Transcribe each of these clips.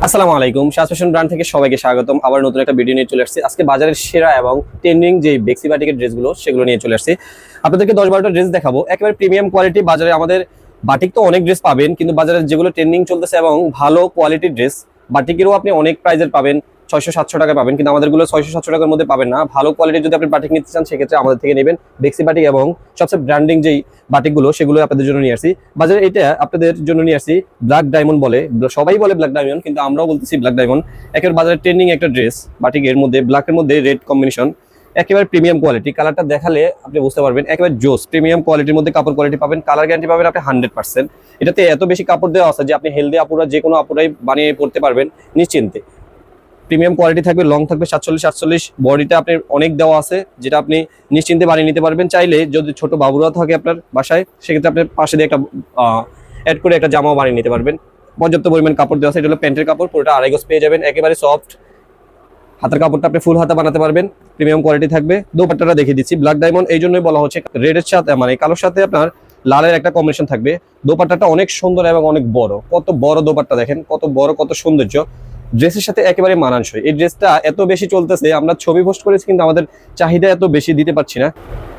আসসালামু আলাইকুম, Shah fashion brand থেকে সবাইকে স্বাগতম। আবার নতুন একটা ভিডিও নিয়ে চলে আসছি। আজকে বাজারের সেরা এবং ট্রেন্ডিং যে বেক্সি বাটিকের ড্রেসগুলো সেগুলো নিয়ে চলে আসছি। আপনাদেরকে 10-12টা ড্রেস দেখাবো, একেবারে প্রিমিয়াম কোয়ালিটি। বাজারে আমাদের বাটিক তো অনেক ড্রেস পাবেন, কিন্তু বাজারে যেগুলো ট্রেন্ডিং চলতেছে এবং ভালো কোয়ালিটির ড্রেস, বাটিকেরও আপনি অনেক প্রাইজের পাবেন, 600-700 টাকা পাবেন, কিন্তু আমাদেরগুলো 600-700 টাকার মধ্যে পাবেন না। ভালো কোয়ালিটির যদি আপনি বাটিক নিতে চান সেক্ষেত্রে আমাদের থেকে নেবেন বেক্সি বাটিক, এবং সবচেয়ে ব্র্যান্ডিং যেই বাটিকগুলো সেগুলো আপনাদের জন্য নিয়ে আসছি। বাজারে এটা আপনাদের জন্য নিয়ে আসছি ব্ল্যাক ডায়মন্ড বলে, সবাই বলে ব্ল্যাক ডায়মন্ড, কিন্তু আমরাও বলতেছি ব্ল্যাক ডায়মন্ড। একেবারে বাজারে ট্রেন্ডিং একটা ড্রেস, বাটিকের মধ্যে ব্ল্যাকের মধ্যে রেড কম্বিনেশন, একেবারে প্রিমিয়াম কোয়ালিটি। কালারটা দেখালে আপনি বুঝতে পারবেন একেবারে জোস প্রিমিয়াম কোয়ালিটির মধ্যে কাপড় কোয়ালিটি পাবেন, কালার গ্যারান্টি পাবেন আপনি 100%। এটাতে এত বেশি কাপড় দেওয়া আছে যে আপনি হেলদি আপুরা যে কোনো আপুরাই বানিয়ে পড়তে পারবেন নিশ্চিন্তে। প্রিমিয়াম কোয়ালিটি থাকবে, লং থাকবে 47-48, বডিটা আপনার অনেক দেওয়া আছে যেটা আপনি নিশ্চিন্তে বানিয়ে নিতে পারবেন। চাইলে যদি ছোট বাবুরা থাকে আপনার বাসায় সেক্ষেত্রে আপনার পাশে দিয়ে একটা অ্যাড করে একটা জামাও বানিয়ে নিতে পারবেন। পর্যাপ্ত পরিমাণ কাপড় দেওয়া আছে। এটা হলো প্যান্টের কাপড়, পুরোটা 2.5 গজ পেয়ে যাবেন, একেবারে সফট। হাতের কাপড়টা আপনি ফুল হাতা বানাতে পারবেন, প্রিমিয়াম কোয়ালিটি থাকবে। দোপাট্টাটা দেখিয়ে দিচ্ছি, ব্ল্যাক ডায়মন্ড এই জন্যই বলা হচ্ছে, রেডের সাথে মানে কালোর সাথে আপনার লালের একটা কম্বিনেশন থাকবে। দোপাট্টাটা অনেক সুন্দর এবং অনেক বড়, কত বড় দোপাট্টা দেখেন, কত বড়, কত সৌন্দর্য। ড্রেসের সাথে একেবারে মানানসই। এই ড্রেসটা এত বেশি চলতেছে, আমরা ছবি পোস্ট করেছি কিন্তু আমাদের চাহিদা এত বেশি দিতে পারছি না।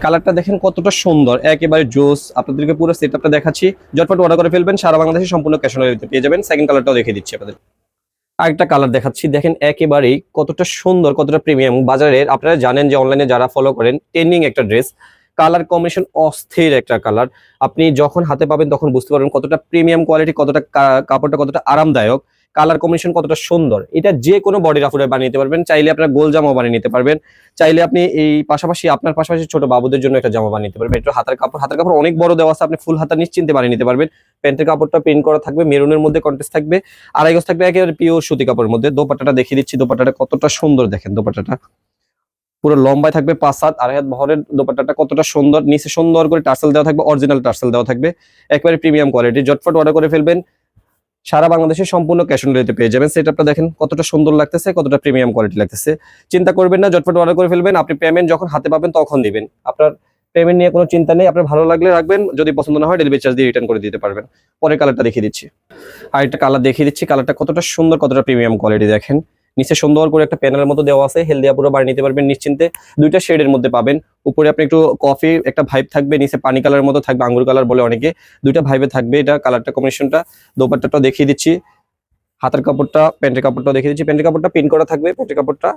কালারটা দেখেন কতটা সুন্দর, একেবারে জোস। আপনাদেরকে পুরো সেটআপটা দেখাচ্ছি, ঝটপট অর্ডার করে ফেলবেন, সারা বাংলাদেশে সম্পূর্ণ ক্যাশ অন ডেলিভারিতে পেয়ে যাবেন। সেকেন্ড কালারটাও দেখিয়ে দিচ্ছি আপনাদের। আরেকটা কালার দেখাচ্ছি, দেখেন একেবারেই কতটা সুন্দর, কতটা প্রিমিয়াম। বাজারের আপনারা জানেন যে অনলাইনে যারা ফলো করেন, ট্রেন্ডিং একটা ড্রেস, কালার কম্বিনেশন অস্থির একটা কালার। আপনি যখন হাতে পাবেন তখন বুঝতে পারবেন কতটা প্রিমিয়াম কোয়ালিটি, কতটা কাপড়টা কতটা আরামদায়ক, কালার কম্বিনেশন কতটা সুন্দর। এটা যে কোনো বডি রাফুরে বানিয়ে নিতে পারবেন, চাইলে আপনার গোল জামাও বানিয়ে নিতে পারবেন, চাইলে আপনি এই পাশাপাশি আপনার পাশাপাশি ছোট বাবুদের জন্য একটা জামা বানিয়ে নিতে পারবেন। এটা হাতের কাপড়, হাতের কাপড় অনেক বড় দেওয়া আছে, আপনি ফুল হাতা নিশ্চিন্তে বানিয়ে নিতে পারবেন। প্যান্টের কাপড়টা প্রিন্ট করা থাকবে, মেরুনের মধ্যে কন্ট্রাস্ট থাকবে, 2.5 গজ থাকবে, একেবারে পিওর সুতি কাপড়ের মধ্যে। দোপাট্টাটা দেখিয়ে দিচ্ছি, দোপাট্টাটা কতটা সুন্দর দেখেন। দোপাট্টাটা পুরো লম্বায় থাকবে 5 হাত, 2.5 হাত বহরের। দোপাট্টাটা কতটা সুন্দর, নিচে সুন্দর করে টার্সেল দেওয়া থাকবে, অরিজিনাল টার্সেল দেওয়া থাকবে, একেবারে প্রিমিয়াম কোয়ালিটি। ঝটপট অর্ডার করে ফেলবেন, সারা বাংলাদেশে সম্পূর্ণ ক্যাশ অন ডেলিভারিতে পেয়ে যাবেন। সেটআপটা দেখেন কতটা সুন্দর লাগতেছে, কতটা প্রিমিয়াম কোয়ালিটি লাগতেছে। চিন্তা করবেন না, ঝটপট অর্ডার করে ফেলবেন। আপনি পেমেন্ট যখন হাতে পাবেন তখন দিবেন, আপনার পেমেন্ট নিয়ে কোনো চিন্তা নেই। আপনার ভালো লাগলে রাখবেন, যদি পছন্দ না হয় ডেলিভারি চার্জ দিয়ে রিটার্ন করে দিতে পারবেন। পরের কালারটা দেখিয়ে দিচ্ছি, আর একটা কালার দেখিয়ে দিচ্ছি। কালারটা কতটা সুন্দর, কতটা প্রিমিয়াম কোয়ালিটি দেখেন। নিচে সুন্দর করে একটা প্যানেলের মতো দেওয়া আছে, হেলদি আপুরা বানিয়ে নিতে পারবেন নিশ্চিন্তে। দুইটা শেডের মধ্যে পাবেন, উপরে আপনি একটু কফি একটা ভাইব থাকবে, নিচে পানি কালারের মতো থাকবে, আঙ্গুর কালার বলে অনেকে, দুইটা ভাইবে থাকবে এটা কালারটা কম্বিনেশনটা। দোপাট্টাটা দেখিয়ে দিচ্ছি, হাতের কাপড়টা, প্যান্টের কাপড়টা দেখিয়ে দিচ্ছি। প্যান্টের কাপড়টা পিন করা থাকবে, প্যান্টের কাপড়টা,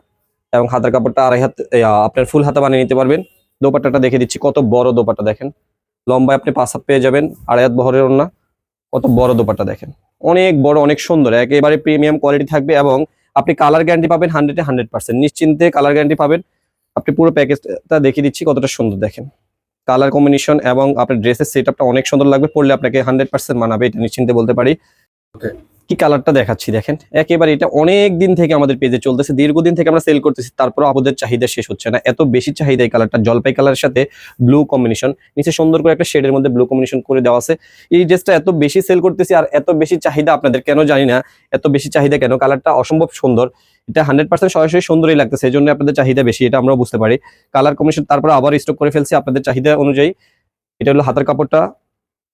এবং হাতের কাপড়টা 2.5 হাত আপনার ফুল হাতা বানিয়ে নিতে পারবেন। দোপাট্টাটা দেখিয়ে দিচ্ছি, কত বড় দোপাট্টা দেখেন, লম্বায় আপনি 5 হাত পেয়ে যাবেন, 2.5 হাত বহরের ওড়না, কত বড় দোপাট্টা দেখেন, অনেক বড়, অনেক সুন্দর, একেবারে প্রিমিয়াম কোয়ালিটি থাকবে। এবং আপনি কালার গ্যারান্টি পাবেন 100% নিশ্চিন্তে কালার গ্যারান্টি পাবেন। আপনি পুরো প্যাকেজটা দেখিয়ে দিচ্ছি, কতটা সুন্দর দেখেন। কালার কম্বিনেশন এবং আপনার ড্রেসের সেটআপটা অনেক সুন্দর লাগবে, পরলে আপনাকে 100% মানাবে, এটা নিশ্চিন্তে বলতে পারি। কি কালারটা দেখাচ্ছি দেখেন, একেবারে এটা অনেক দিন থেকে আমাদের পেজে চলতেছে, দীর্ঘদিন থেকে আমরা সেল করতেছি, তারপর আমাদের চাহিদা শেষ হচ্ছে না, এত বেশি চাহিদা এই কালারটা। জলপাই কালারের সাথে ব্লু কম্বিনেশন, নিচে সুন্দর করে একটা শেডের মধ্যে ব্লু কম্বিনেশন করে দেওয়া আছে। এই ড্রেসটা এত বেশি সেল করতেছি আর এত বেশি চাহিদা আপনাদের, কেন জানি না এত বেশি চাহিদা কেন। কালারটা অসম্ভব সুন্দর, এটা 100% সরাসরি সুন্দরই লাগতেছে, এই জন্য আপনাদের চাহিদা বেশি, এটা আমরাও বুঝতে পারি। কালার কম্বিনেশন তারপর আবার স্টক করে ফেলছি আপনাদের চাহিদা অনুযায়ী। এটা হলো হাতের কাপড়টা,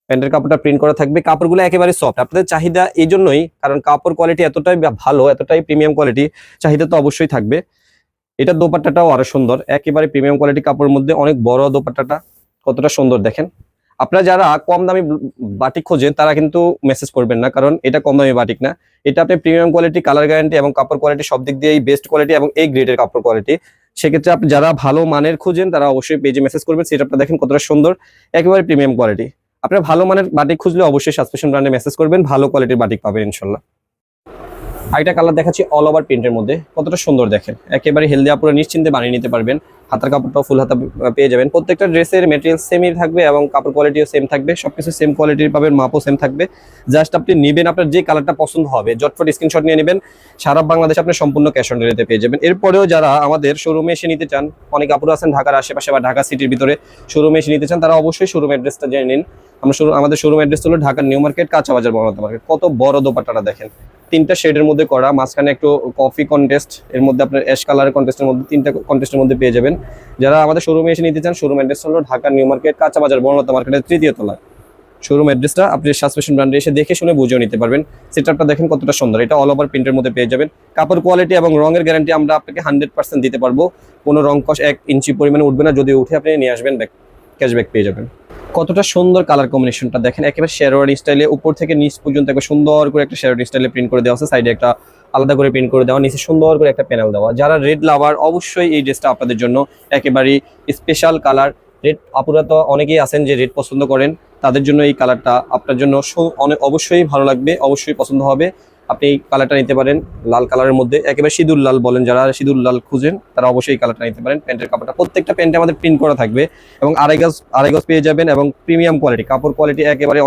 প্যান্টের কাপড়টা প্রিন্ট করা থাকবে, কাপড়গুলো একেবারে সফট। আপনাদের চাহিদা এই জন্যই, কারণ কাপড় কোয়ালিটি এতটাই ভালো, এতটাই প্রিমিয়াম কোয়ালিটি, চাহিদা তো অবশ্যই থাকবে। এটা দোপাট্টাটাও আরো সুন্দর, একেবারে প্রিমিয়াম কোয়ালিটি কাপড়ের মধ্যে, অনেক বড় দোপাট্টাটা, কতটা সুন্দর দেখেন। আপনারা যারা কম দামি বাটিক খোঁজেন তারা কিন্তু মেসেজ করবেন না, কারণ এটা কম দামি বাটিক না, এটা আপনি প্রিমিয়াম কোয়ালিটি, কালার গ্যারান্টি এবং কাপড় কোয়ালিটি সব দিক দিয়েই বেস্ট কোয়ালিটি এবং এই গ্রেডের কাপড় কোয়ালিটি। সেক্ষেত্রে আপনি যারা ভালো মানের খুঁজেন তারা অবশ্যই পেজে মেসেজ করবেন। সেটা আপনারা দেখেন কতটা সুন্দর, একেবারে প্রিমিয়াম কোয়ালিটি। আপনারা ভালো মানের বাটিক খুঁজলে অবশ্যই শাহ ফ্যাশন ব্র্যান্ডে মেসেজ করবেন, ভালো কোয়ালিটির বাটিক পাবেন ইনশাল্লাহ। আরেকটা কালার দেখাচ্ছি অল ওভার প্রিন্টের মধ্যে, কতটা সুন্দর দেখেন, একেবারে হেলদি আপুরা নিশ্চিন্তে বানিয়ে নিতে পারবেন। হাতের কাপড়টাও ফুল হাতা পেয়ে যাবেন। প্রত্যেকটা ড্রেসের মেটেরিয়াল সেমই থাকবে এবং কাপড় কোয়ালিটিও সেম থাকবে, সবকিছু সেম কোয়ালিটির পাবেন, মাপও সেম থাকবে। জাস্ট আপনি নেবেন, আপনার যে কালারটা পছন্দ হবে ঝটফট স্ক্রিনশট নিয়ে নেবেন, সারা বাংলাদেশে আপনি সম্পূর্ণ ক্যাশ অন ডেলিভারিতে পেয়ে যাবেন। এরপরেও যারা আমাদের শোরুমে এসে নিতে চান, অনেক আপুরা আছেন ঢাকার আশেপাশে বা ঢাকা সিটির ভিতরে শোরুমে এসে নিতে চান, তারা অবশ্যই শোরুম অ্যাড্রেসটা জেনে নিন। আমাদের শোরুম অ্যাড্রেস হলো ঢাকার নিউ মার্কেট, কাঁচা বাজার, বড়মাতা মার্কেট। কত বড় দোপাট্টাটা দেখেন, 3টা শেডের মধ্যে করা, মাঝখানে একটু কফি কন্টেস্ট, এর মধ্যে আপনার অ্যাশ কালারের কন্টেস্টের মধ্যে 3টা কন্টেস্টের মধ্যে পেয়ে যাবেন। যারা আমাদের শোরুমে এসে নিতে চান, শোরুম অ্যাড্রেস হলো ঢাকা নিউ মার্কেট, কাঁচা বাজার, বড়মাতা মার্কেটের 3য় তলায়। শোরুম অ্যাড্রেসটা আপনি সাজ ফ্যাশন ব্র্যান্ডে এসে দেখে শুনে বুঝেও নিতে পারবেন। সেটআপটা দেখেন কতটা সুন্দর, এটা অল ওভার প্রিন্টের মধ্যে পেয়ে যাবেন। কাপড় কোয়ালিটি এবং রঙের গ্যারান্টি আমরা আপনাকে 100% দিতে পারবো। কোনো রং কষ 1 ইঞ্চি পরিমাণে উঠবে না, যদি উঠে আপনি নিয়ে আসবেন ক্যাশব্যাক পেয়ে যাবেন। কতটা সুন্দর কালার কম্বিনেশনটা দেখেন, একেবারে শেরওয়ানি স্টাইলে উপর থেকে নিচ পর্যন্ত একবার সুন্দর করে একটা শেরওয়ানি স্টাইলে প্রিন্ট করে দেওয়া আছে, সাইডে একটা আলাদা করে প্রিন্ট করে দেওয়া, নিচে সুন্দর করে একটা প্যানেল দেওয়া। যারা রেড লাভার অবশ্যই এই ড্রেসটা আপনাদের জন্য একেবারেই স্পেশাল কালার। রেড আপুরা তো অনেকেই আছেন যে রেড পছন্দ করেন, তাদের জন্য এই কালারটা আপনার জন্য অবশ্যই ভালো লাগবে, অবশ্যই পছন্দ হবে। আপনি এই কালারটা নিতে পারেন লাল কালারের মধ্যে, একেবারে সিঁদুর লাল বলেন, যারা সিঁদুর লাল খুঁজেন তারা অবশ্যই এই কালারটা নিতে পারেন। প্যান্টের কাপড়টা প্রত্যেকটা প্যান্টে আমাদের প্রিন্ট করা থাকবে এবং আড়াই গজ পেয়ে যাবেন এবং প্রিমিয়াম কোয়ালিটি, কাপড় কোয়ালিটি একেবারে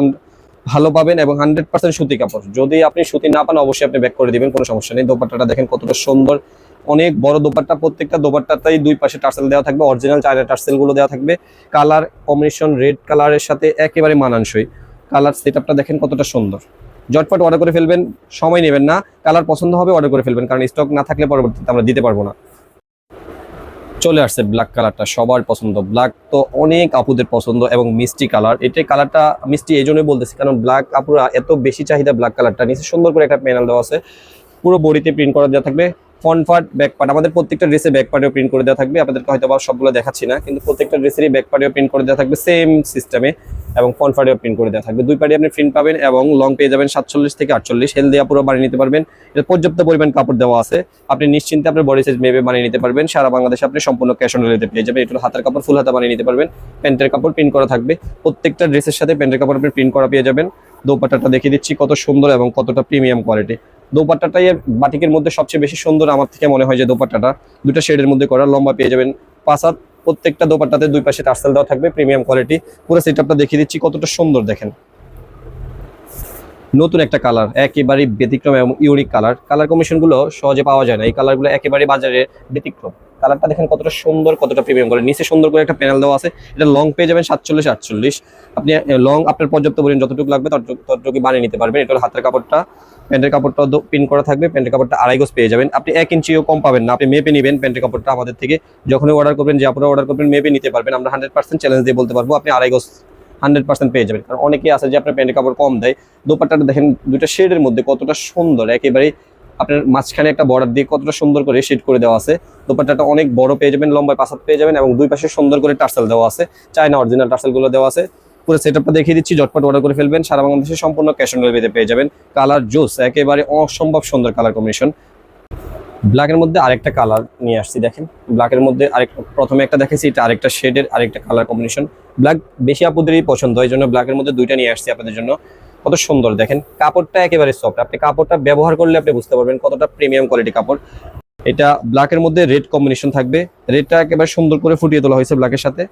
ভালো পাবেন এবং 100% সুতি কাপড়। যদি আপনি সুতি না পান অবশ্যই আপনি ব্যাক করে দিবেন, কোনো সমস্যা নেই। দোপাট্টাটা দেখেন কতটা সুন্দর, অনেক বড় দোপাট্টা, প্রত্যেকটা দোপাট্টাতেই দুই পাশে টার্সেল দেওয়া থাকবে, অরিজিনাল চায়না টার্সেল গুলো দেওয়া থাকবে। কালার কম্বিনেশন রেড কালারের সাথে একেবারে মানানসই। কালার সেটআপটা দেখেন কতটা সুন্দর। ঝটপট অর্ডার করে ফেলবেন, সময় নেবেন না। কালার পছন্দ হবে অর্ডার করে ফেলবেন, কারণ স্টক না থাকলে পরবর্তীতে আমরা দিতে পারবো না। চলে আসছে ব্ল্যাক কালারটা, সবার পছন্দ। ব্ল্যাক তো অনেক আপুদের পছন্দ এবং মিষ্টি কালার। এটাই কালারটা মিষ্টি এই জন্যই বলতেছি, কারণ ব্ল্যাক আপুরা এত বেশি চাহিদা ব্ল্যাক কালারটা। নিচে সুন্দর করে একটা প্যানেল দেওয়া আছে, পুরো বডিতে প্রিন্ট করা দেওয়া থাকবে। ফ্রন্ট পার্ট ব্যাক পার্ট আমাদের প্রত্যেকটা ড্রেসে ব্যাক পার্টেও প্রিন্ট করে দেওয়া থাকবে। আপনাদেরকে হয়তো বা সবগুলো দেখাচ্ছি না, কিন্তু প্রত্যেকটা ড্রেসেরই ব্যাক পার্টেও প্রিন্ট করে দেওয়া থাকবে সেম সিস্টেমে, এবং ফ্রন্ট পার্টেও প্রিন্ট করে দেওয়া থাকবে। দুই পার্টে আপনি প্রিন্ট পাবেন এবং লং পেয়ে যাবেন 47 থেকে 48। হেল দেওয়া পুরো বানিয়ে নিতে পারবেন। এটা পর্যাপ্ত পরিমাণ কাপড় দেওয়া আছে, আপনি নিশ্চিন্তে আপনার বডি সাইজ মেপে বানিয়ে নিতে পারবেন। সারা বাংলাদেশে আপনি সম্পূর্ণ ক্যাশ অন ডেলিভারিতে পেয়ে যাবেন। এটা হাতের কাপড়, ফুল হাতা বানিয়ে নিতে পারবেন। প্যান্টের কাপড় প্রিন্ট করা থাকবে, প্রত্যেকটা ড্রেসের সাথে প্যান্টের কাপড় আপনি প্রিন্ট করা পেয়ে যাবেন। দোপাট্টাটা দেখিয়ে দিচ্ছি কত সুন্দর এবং কতটা প্রিমিয়াম কোয়ালিটি। দোপাট্টাটাই বাটিকের মধ্যে সবচেয়ে বেশি সুন্দর আমার থেকে মনে হয় যে দোপাট্টাটা দুটো শেডের মধ্যে করা, লম্বা পেয়ে যাবেন 5 হাত। প্রত্যেকটা দোপাট্টাতে দুই পাশে টার্সেল দেওয়া থাকবে, প্রিমিয়াম কোয়ালিটি। পুরো সেটআপটা দেখিয়ে দিচ্ছি কতটা সুন্দর দেখেন। নতুন একটা কালার, একেবারে ব্যতিক্রম এবং ইউনিক কালার। কালার কম্বিনেশন গুলো সহজে পাওয়া যায় না, এই কালারগুলো একেবারে বাজারে ব্যতিক্রম। কালারটা দেখেন কতটা সুন্দর, কতটা প্রিমিয়াম করে। নিচে সুন্দর করে একটা প্যানেল দেওয়া আছে, এটা লং পেয়ে যাবেন 47 48। আপনি লং আপনার পর্যাপ্ত পরিমাণ যতটুকু লাগবে ততটুকু বানিয়ে নিতে পারবেন। এটা হলো হাতের কাপড়টা, প্যান্টের কাপড়টা প্রিন্ট করা থাকবে। প্যান্টের কাপড়টা 2.5 গজ পেয়ে যাবেন। আপনি 1 ইঞ্চিও কম পাবেন না, আপনি মেপে নেবেন প্যান্টের কাপড়টা আমাদের থেকে। যখনই অর্ডার করবেন, যে আপনারা অর্ডার করবেন মেপে নিতে পারবেন। আমরা 100% চ্যালেঞ্জ দিয়ে বলতে পারবো আপনি 2.5 গজ 100% পেয়ে যাবেন। কারণ অনেকেই আছে যে আপনার প্যান্টের কাপড় কম দেয়। দোপাট্টাটা দেখেন দুইটা শেডের মধ্যে কতটা সুন্দর, একেবারে আপনার মাঝখানে একটা বর্ডার দিয়ে কতটা সুন্দর করে শেড করে দেওয়া আছে। দোপাট্টাটা অনেক বড় পেয়ে যাবেন, লম্বায় 5 হাত পেয়ে যাবেন এবং দুই পাশে সুন্দর করে টার্সেল দেওয়া আছে, চায়না অরিজিনাল টার্সেল গুলো দেওয়া আছে। পুরো সেটআপটা দেখিয়ে দিচ্ছি, ঝটপট অর্ডার করে ফেলবেন। সারা বাংলাদেশে সম্পূর্ণ ক্যাশ অন ডেলিভারিতে পেয়ে যাবেন। কালার জোস, একেবারে অসম্ভব সুন্দর কালার কম্বিনেশন। ব্ল্যাকের মধ্যে আরেকটা কালার নিয়ে আসছি দেখেন। ব্ল্যাকের মধ্যে প্রথমে একটা দেখেছি, এটা আরেকটা শেডের আরেকটা কালার কম্বিনেশন। ব্ল্যাক বেশি আপুদেরই পছন্দ, এই জন্য ব্ল্যাকের মধ্যে দুইটা নিয়ে আসছি আপনাদের জন্য। কত সুন্দর দেখেন, কাপড়টা একেবারে সফট। আপনি কাপড়টা ব্যবহার করলে আপনি বুঝতে পারবেন কতটা প্রিমিয়াম কোয়ালিটি কাপড়। এটা ব্ল্যাকের মধ্যে রেড কম্বিনেশন থাকবে, রেডটা একেবারে সুন্দর করে ফুটিয়ে তোলা হয়েছে ব্ল্যাকের সাথে।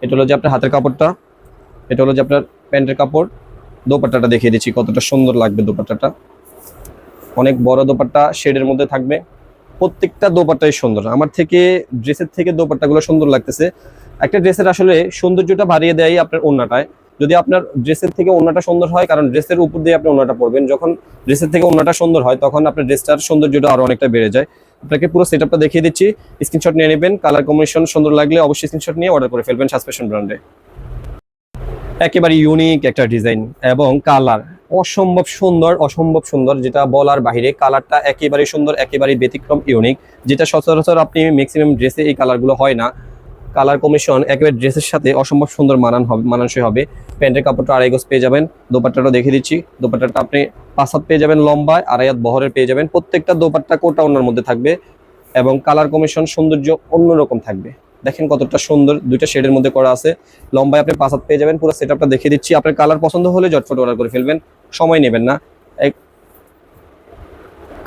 এটা হলো যে আপনার হাতের কাপড়টা, এটা হলো যে আপনার প্যান্টের কাপড়। দোপাট্টাটা দেখিয়ে দিচ্ছি কতটা সুন্দর লাগবে। দোপাট্টাটা অনেক বড় দোপাট্টা শেডের মধ্যে থাকবে। প্রত্যেকটা দোপাট্টাই সুন্দর, আমার থেকে ড্রেসের থেকে দোপাট্টাগুলো সুন্দর লাগতেছে। একটা ড্রেসের আসলে সৌন্দর্যটা বাড়িয়ে দেয় আপনার ওড়নাটায়। যদি আপনার ড্রেসের থেকে ওড়নাটা সুন্দর হয়, কারণ ড্রেসের উপর দিয়ে আপনি ওড়নাটা পরবেন, যখন ড্রেসের থেকে ওড়নাটা সুন্দর হয় তখন আপনার ড্রেসটার সৌন্দর্যটা আরো অনেকটা বেড়ে যায়। আপনাকে পুরো সেটআপটা দেখিয়ে দিচ্ছি, স্ক্রিনশট নিয়ে নেবেন। কালার কম্বিনেশন সুন্দর লাগলে অবশ্যই স্ক্রিনশট নিয়ে অর্ডার করে ফেলবেন সাজ ফ্যাশন ব্র্যান্ডে। একেবারে ইউনিক একটা ডিজাইন এবং কালার অসম্ভব সুন্দর, অসম্ভব সুন্দর, যেটা বলার বাইরে। কালারটা একেবারে সুন্দর, একেবারে ব্যতিক্রম ইউনিক, যেটা সচরাচর আপনি ম্যাক্সিমাম ড্রেসে এই কালারগুলো হয় না। কালার কম্বিনেশন একেবারে ড্রেসের সাথে অসম্ভব সুন্দর মানানসই হবে। প্যান্টের কাপড়টা 2.5 গজ পেয়ে যাবেন। দোপাট্টাটা দেখিয়ে দিচ্ছি, দোপাট্টাটা আপনি 5 হাত পেয়ে যাবেন, লম্বায় 2.5 হাত বহরের পেয়ে যাবেন। প্রত্যেকটা দোপাট্টা কোটা ওনার মধ্যে থাকবে এবং কালার কম্বিনেশন সৌন্দর্য অন্যরকম থাকবে। দেখেন কতটা সুন্দর, দুইটা শেডের মধ্যে করা আছে। লম্বায় আপনি 5 হাত পেয়ে যাবেন। পুরো সেটআপটা দেখিয়ে দিচ্ছি, আপনার কালার পছন্দ হলে ঝটফট অর্ডার করে ফেলবেন, সময় নেবেন না।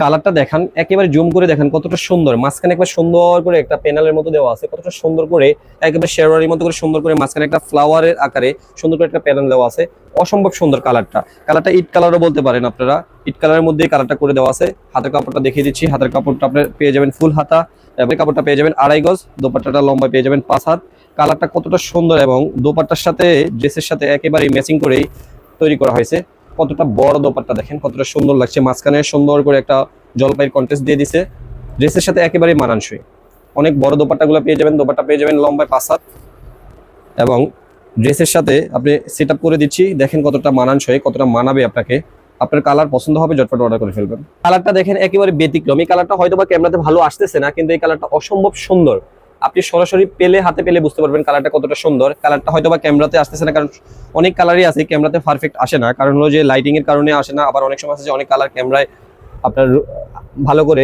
কালারটা দেখান, একেবারে জুম করে দেখেন কতটা সুন্দর। মাঝখানে একবার সুন্দর করে একটা প্যানেলের মতো দেওয়া আছে, কতটা সুন্দর করে একেবারে শেরওয়ানির মতো করে সুন্দর করে মাঝখানে একটা ফ্লাওয়ারের আকারে সুন্দর করে একটা প্যানেল দেওয়া আছে। অসম্ভব সুন্দর কালারটা। কালারটা ইট কালারও বলতে পারেন আপনারা, ইট কালারের মধ্যে কালারটা করে দেওয়া আছে। হাতের কাপড়টা দেখিয়ে দিচ্ছি, হাতের কাপড়টা আপনি পেয়ে যাবেন ফুল হাতা এবং কাপড়টা পেয়ে যাবেন 2.5 গজ। দোপাট্টাটা লম্বা পেয়ে যাবেন 5 হাত। কালারটা কতটা সুন্দর এবং দোপাট্টার সাথে ড্রেসের সাথে একেবারে ম্যাচিং করেই তৈরি করা হয়েছে। কতটা বড় দোপাট্টা দেখেন, কতটা সুন্দর লাগছে। মাঝখানে সুন্দর করে একটা জলপাইয়ের কন্ট্রাস্ট দিয়ে দিছে, ড্রেসের সাথে একেবারে মানানসই। অনেক বড় দোপাট্টাগুলো পেয়ে যাবেন। দোপাট্টা পেয়ে যাবেন লম্বায় 5 হাত এবং ড্রেসের সাথে আপনি সেট আপ করে দিচ্ছি, দেখেন কতটা মানানসই, কতটা মানাবে আপনাকে। আপনার কালার পছন্দ হবে, ঝটপট অর্ডার করে ফেলবেন। কালারটা দেখেন একেবারে ব্যতিক্রম। এই কালারটা হয়তো বা ক্যামেরাতে ভালো আসতেছে না, কিন্তু এই কালারটা অসম্ভব সুন্দর। আপনি সরাসরি হাতে পেলে বুঝতে পারবেন কালারটা কতটা সুন্দর। কালারটা হয়তো বা ক্যামেরাতে আসতেছে না, কারণ অনেক কালারই আছে ক্যামেরাতে পারফেক্ট আসে না, কারণ হলো যে লাইটিং এর কারণে আসে না। আবার অনেক সময় আছে যে অনেক কালার ক্যামেরায় আপনার ভালো করে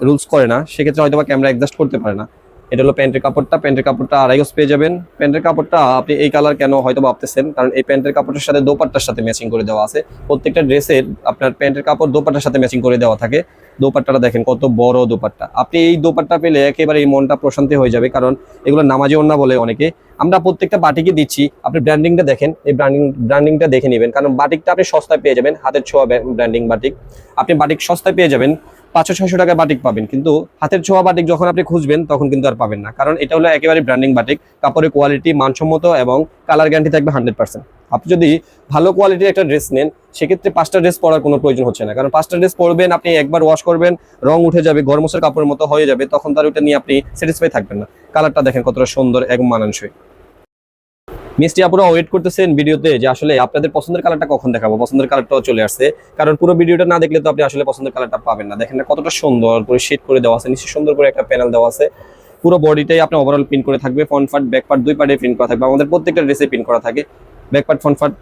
রুলস করে না, সেক্ষেত্রে হয়তো বা ক্যামেরা অ্যাডজাস্ট করতে পারে না। এটা হলো প্যান্টের কাপড়টা। প্যান্টের কাপড়টা 2.5 গজ পেয়ে যাবেন। প্যান্টের কাপড়টা আপনি এই কালার কেন হয়তো ভাবতেছেন, কারণ এই প্যান্টের কাপড়ের সাথে দোপাট্টার সাথে ম্যাচিং করে দেওয়া আছে। প্রত্যেকটা ড্রেসের আপনার প্যান্টের কাপড় দোপাট্টার সাথে ম্যাচিং করে দেওয়া থাকে। দোপাট্টাটা দেখেন কত বড় দোপাট্টা। আপনি এই দোপাট্টা পেলে একেবারে এই মনটা প্রশান্তি হয়ে যাবে, কারণ এগুলো নামাজি ওড়না বলে অনেকে। আমরা প্রত্যেকটা বাটিকে দিচ্ছি। আপনি ব্র্যান্ডিংটা দেখেন, এই ব্র্যান্ডিংটা দেখে নেবেন, কারণ বাটিকটা আপনি সস্তায় পেয়ে যাবেন। হাতের ছোঁয়া ব্র্যান্ডিং বাটিক আপনি বাটিক সস্তায় পেয়ে যাবেন। 500-600 টাকায় বাটিক পাবেন, কিন্তু হাতের ছোঁয়া বাটিক যখন আপনি খুঁজবেন তখন কিন্তু আর পাবেন না, কারণ এটা হলো একেবারে ব্র্যান্ডিং বাটিক। কাপড়ের কোয়ালিটি মানসম্মত এবং কালার গ্যারান্টি থাকবে 100%। আপনি যদি ভালো কোয়ালিটির একটা ড্রেস নেন, সেক্ষেত্রে 5টা ড্রেস পরার কোনো প্রয়োজন হচ্ছে না, কারণ 5টা ড্রেস পরবেন, আপনি একবার ওয়াশ করবেন, রং উঠে যাবে, ঘর মোছার কাপড়ের মতো হয়ে যাবে, তখন তার ওইটা নিয়ে আপনি স্যাটিসফাই থাকবেন না। কালারটা দেখেন কতটা সুন্দর এবং মানানসই। মিষ্টি আপুরা ওয়েট করতেছেন ভিডিওতে যে আসলে আপনাদের পছন্দের কালারটা কখন দেখাবো। পছন্দের কালারটাও চলে আসছে, কারণ পুরো ভিডিওটা না দেখলে তো আপনি আসলে পছন্দের কালারটা পাবেন না। দেখেন না কতটা সুন্দর করে শেড করে দেওয়া আছে, নিচে সুন্দর করে একটা প্যানেল দেওয়া আছে। পুরো বডিটাই আপনার ওভারঅল প্রিন্ট করে থাকবে, ফ্রন্ট পার্ট ব্যাক পার্ট দুই পার্টে প্রিন্ট করা থাকবে। আমাদের প্রত্যেকটা ড্রেসে প্রিন্ট করা থাকে, back part front part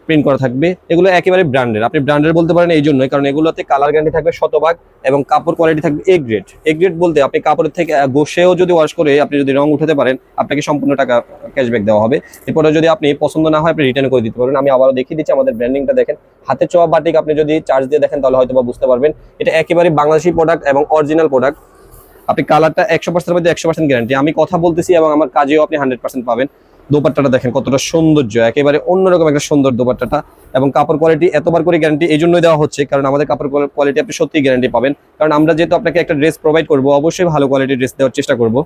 print করা থাকবে। এগুলো একেবারে ব্র্যান্ডের। আপনি ব্র্যান্ডের বলতে পারেন এই জন্যই, কারণ এগুলোতে কালার গ্যারান্টি থাকবে শতভাগ এবং কাপড় কোয়ালিটি থাকবে এ গ্রেড। এ গ্রেড বলতে আপনি কাপড়ের থেকে গোশেও যদি ওয়াশ করে আপনি যদি রং উঠাতে পারেন, আপনাকে সম্পূর্ণ টাকা ক্যাশব্যাক দেওয়া হবে। এরপরে যদি আপনি পছন্দ না হয় আপনি রিটার্ন করে দিতে পারবেন। আমি আবারও দেখিয়ে দিচ্ছি আমাদের ব্র্যান্ডিংটা দেখেন। হাতের ছোঁয়া বাটিক আপনি যদি চার্জ দিয়ে দেখেন তাহলে হয়তো বা বুঝতে পারবেন এটা একেবারে বাংলাদেশি প্রোডাক্ট এবং অরিজিনাল প্রোডাক্ট। আপনি কালারটা 100% মধ্যে 100% গ্যারান্টি। আমি কথা বলতেছি এবং আমার কাজেও আপনি 100% পাবেন। দোপাট্টাটা দেখেন কতটা সৌন্দর্য, একেবারে অন্যরকম একটা সুন্দর দোপাট্টাটা। এবং কাপড় কোয়ালিটি এতবার করে গ্যারান্টি এই জন্যই দেওয়া হচ্ছে, কারণ আমাদের কাপড় কোয়ালিটি আপনি সত্যিই গ্যারান্টি পাবেন, কারণ আমরা যেহেতু আপনাকে একটা ড্রেস প্রোভাইড করবো, অবশ্যই ভালো কোয়ালিটির ড্রেস দেওয়ার চেষ্টা করবো।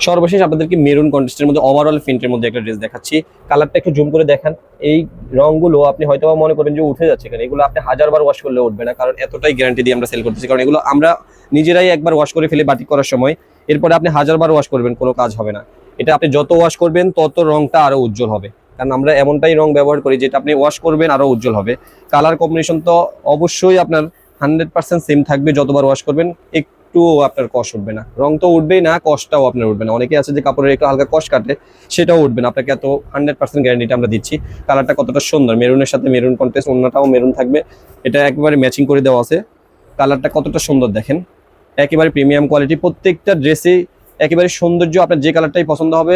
সর্বশেষ আপনাদেরকে মেরুন কন্ট্রাস্টের মধ্যে ওভারঅল প্রিন্টের মধ্যে একটা ড্রেস দেখাচ্ছি। কালারটা একটু জুম করে দেখান। এই রংগুলো আপনি হয়তো মনে করবেন যে উঠে যাচ্ছে, কারণ এগুলো আপনি 1000বার ওয়াশ করলে উঠবে না, কারণ এতটাই গ্যারান্টি দিয়ে আমরা সেল করতেছি। কারণ এগুলো আমরা নিজেরাই একবার ওয়াশ করে ফেলে বাটিক করার সময়, এরপরে আপনি 1000বার ওয়াশ করবেন কোনো কাজ হবে না। এটা আপনি যত ওয়াশ করবেন তত রংটা আরো উজ্জ্বল হবে, কারণ আমরা এমনটাই রং ব্যবহার করি যেটা আপনি ওয়াশ করবেন আরো উজ্জ্বল হবে। কালার কম্বিনেশন তো অবশ্যই আপনার 100% সেম থাকবে, যতবার ওয়াশ করবেন একটুও আপনার কষ উঠবে না। রং তো উঠবেই না, কষটাও আপনার উঠবে না। অনেকে আছে যে কাপড়ের একটু হালকা কষ কাটে, সেটাও উঠবে না। আপনাকে এত 100% গ্যারান্টিটা আমরা দিচ্ছি। কালারটা কতটা সুন্দর, মেরুনের সাথে মেরুন কন্ট্রাস্ট, অন্যটাও মেরুন থাকবে, এটা একেবারে ম্যাচিং করে দেওয়া আছে। কালারটা কতটা সুন্দর দেখেন, একেবারে প্রিমিয়াম কোয়ালিটি। প্রত্যেকটা ড্রেসে একেবারে সৌন্দর্য। আপনার যে কালারটাই পছন্দ হবে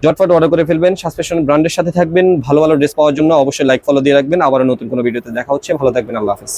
ঝটপট অর্ডার করে ফেলবেন। সাসপেশন ব্র্যান্ডের সাথে থাকবেন। ভালো ভালো ড্রেস পাওয়ার জন্য অবশ্যই লাইক ফলো দিয়ে রাখবেন। আবার নতুন কোনো ভিডিওতে দেখা হচ্ছে। ভালো থাকবেন, আল্লাহ হাফেজ।